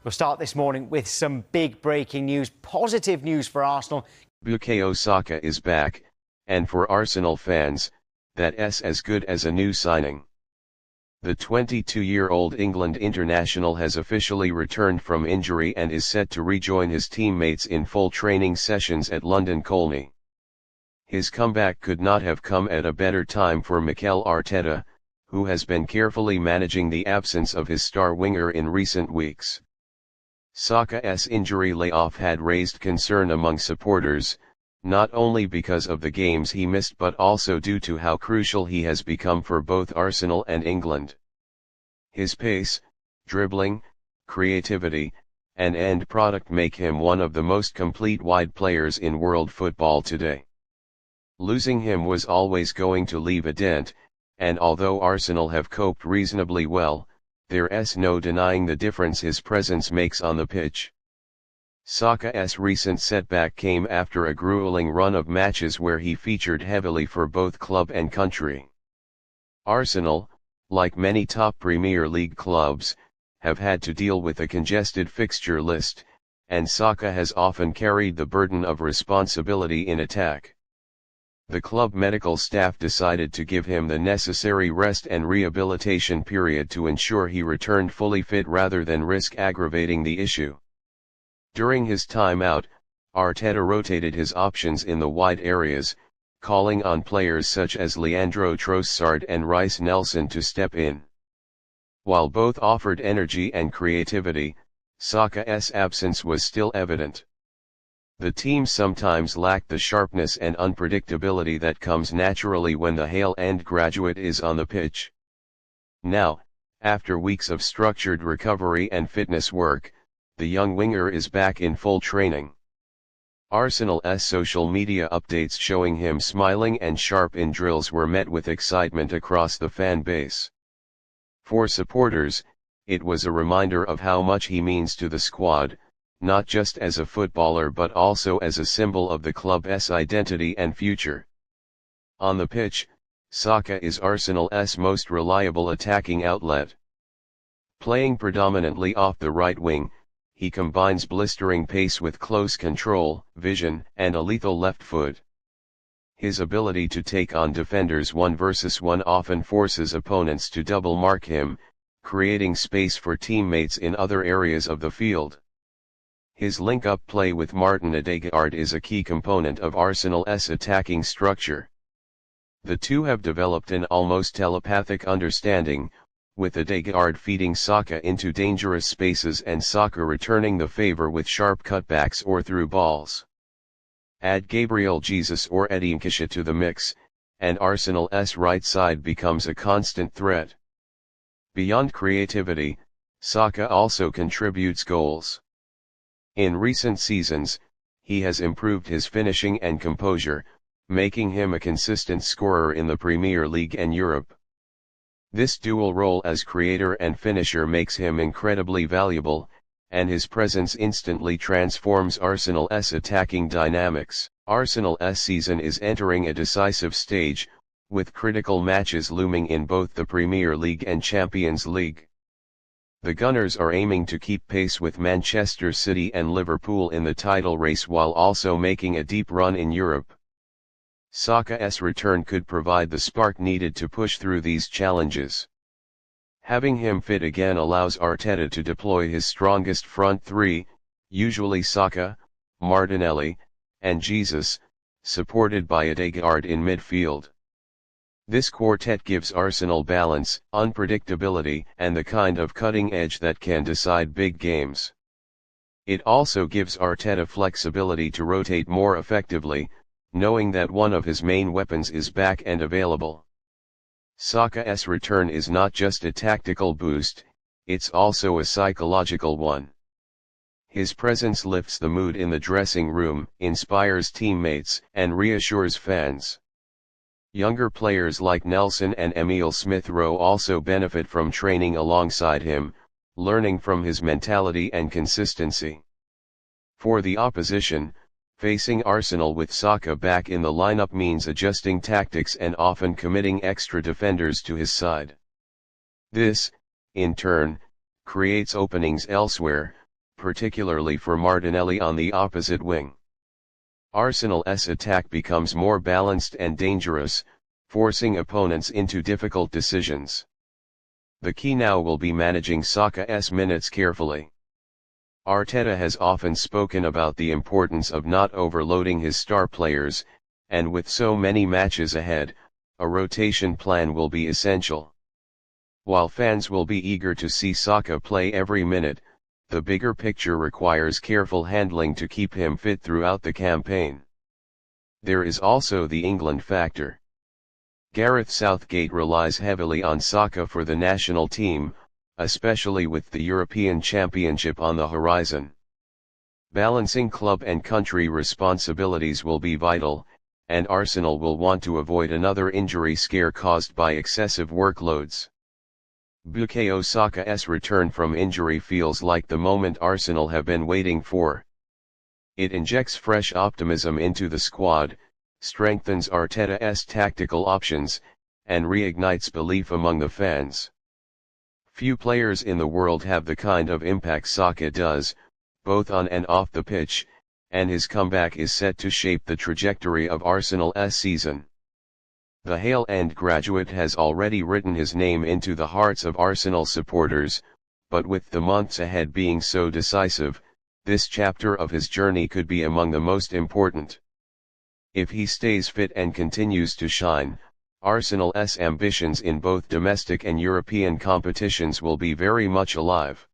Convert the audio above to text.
We'll start this morning with some big breaking news, positive news for Arsenal. Bukayo Saka is back, and for Arsenal fans, that's as good as a new signing. The 22-year-old England international has officially returned from injury and is set to rejoin his teammates in full training sessions at London Colney. His comeback could not have come at a better time for Mikel Arteta, who has been carefully managing the absence of his star winger in recent weeks. Saka's injury layoff had raised concern among supporters, not only because of the games he missed but also due to how crucial he has become for both Arsenal and England. His pace, dribbling, creativity, and end product make him one of the most complete wide players in world football today. Losing him was always going to leave a dent, and although Arsenal have coped reasonably well, there's no denying the difference his presence makes on the pitch. Saka's recent setback came after a grueling run of matches where he featured heavily for both club and country. Arsenal, like many top Premier League clubs, have had to deal with a congested fixture list, and Saka has often carried the burden of responsibility in attack. The club medical staff decided to give him the necessary rest and rehabilitation period to ensure he returned fully fit rather than risk aggravating the issue. During his time out, Arteta rotated his options in the wide areas, calling on players such as Leandro Trossard and Reiss Nelson to step in. While both offered energy and creativity, Saka's absence was still evident. The team sometimes lacked the sharpness and unpredictability that comes naturally when the Hale End graduate is on the pitch. Now, after weeks of structured recovery and fitness work, the young winger is back in full training. Arsenal's social media updates showing him smiling and sharp in drills were met with excitement across the fan base. For supporters, it was a reminder of how much he means to the squad, not just as a footballer but also as a symbol of the club's identity and future. On the pitch, Saka is Arsenal's most reliable attacking outlet. Playing predominantly off the right wing, he combines blistering pace with close control, vision, and a lethal left foot. His ability to take on defenders 1 versus 1 often forces opponents to double mark him, creating space for teammates in other areas of the field. His link-up play with Martin Ødegaard is a key component of Arsenal's attacking structure. The two have developed an almost telepathic understanding, with Ødegaard feeding Saka into dangerous spaces and Saka returning the favor with sharp cutbacks or through balls. Add Gabriel Jesus or Eddie Nketiah to the mix, and Arsenal's right side becomes a constant threat. Beyond creativity, Saka also contributes goals. In recent seasons, he has improved his finishing and composure, making him a consistent scorer in the Premier League and Europe. This dual role as creator and finisher makes him incredibly valuable, and his presence instantly transforms Arsenal's attacking dynamics. Arsenal's season is entering a decisive stage, with critical matches looming in both the Premier League and Champions League. The Gunners are aiming to keep pace with Manchester City and Liverpool in the title race while also making a deep run in Europe. Saka's return could provide the spark needed to push through these challenges. Having him fit again allows Arteta to deploy his strongest front three, usually Saka, Martinelli, and Jesus, supported by Ødegaard in midfield. This quartet gives Arsenal balance, unpredictability, and the kind of cutting edge that can decide big games. It also gives Arteta flexibility to rotate more effectively, knowing that one of his main weapons is back and available. Saka's return is not just a tactical boost, it's also a psychological one. His presence lifts the mood in the dressing room, inspires teammates, and reassures fans. Younger players like Nelson and Emile Smith-Rowe also benefit from training alongside him, learning from his mentality and consistency. For the opposition, facing Arsenal with Saka back in the lineup means adjusting tactics and often committing extra defenders to his side. This, in turn, creates openings elsewhere, particularly for Martinelli on the opposite wing. Arsenal's attack becomes more balanced and dangerous, forcing opponents into difficult decisions. The key now will be managing Saka's minutes carefully. Arteta has often spoken about the importance of not overloading his star players, and with so many matches ahead, a rotation plan will be essential. While fans will be eager to see Saka play every minute, the bigger picture requires careful handling to keep him fit throughout the campaign. There is also the England factor. Gareth Southgate relies heavily on Saka for the national team, especially with the European Championship on the horizon. Balancing club and country responsibilities will be vital, and Arsenal will want to avoid another injury scare caused by excessive workloads. Bukayo Saka's return from injury feels like the moment Arsenal have been waiting for. It injects fresh optimism into the squad, strengthens Arteta's tactical options, and reignites belief among the fans. Few players in the world have the kind of impact Saka does, both on and off the pitch, and his comeback is set to shape the trajectory of Arsenal's season. The Hale End graduate has already written his name into the hearts of Arsenal supporters, but with the months ahead being so decisive, this chapter of his journey could be among the most important. If he stays fit and continues to shine, Arsenal's ambitions in both domestic and European competitions will be very much alive.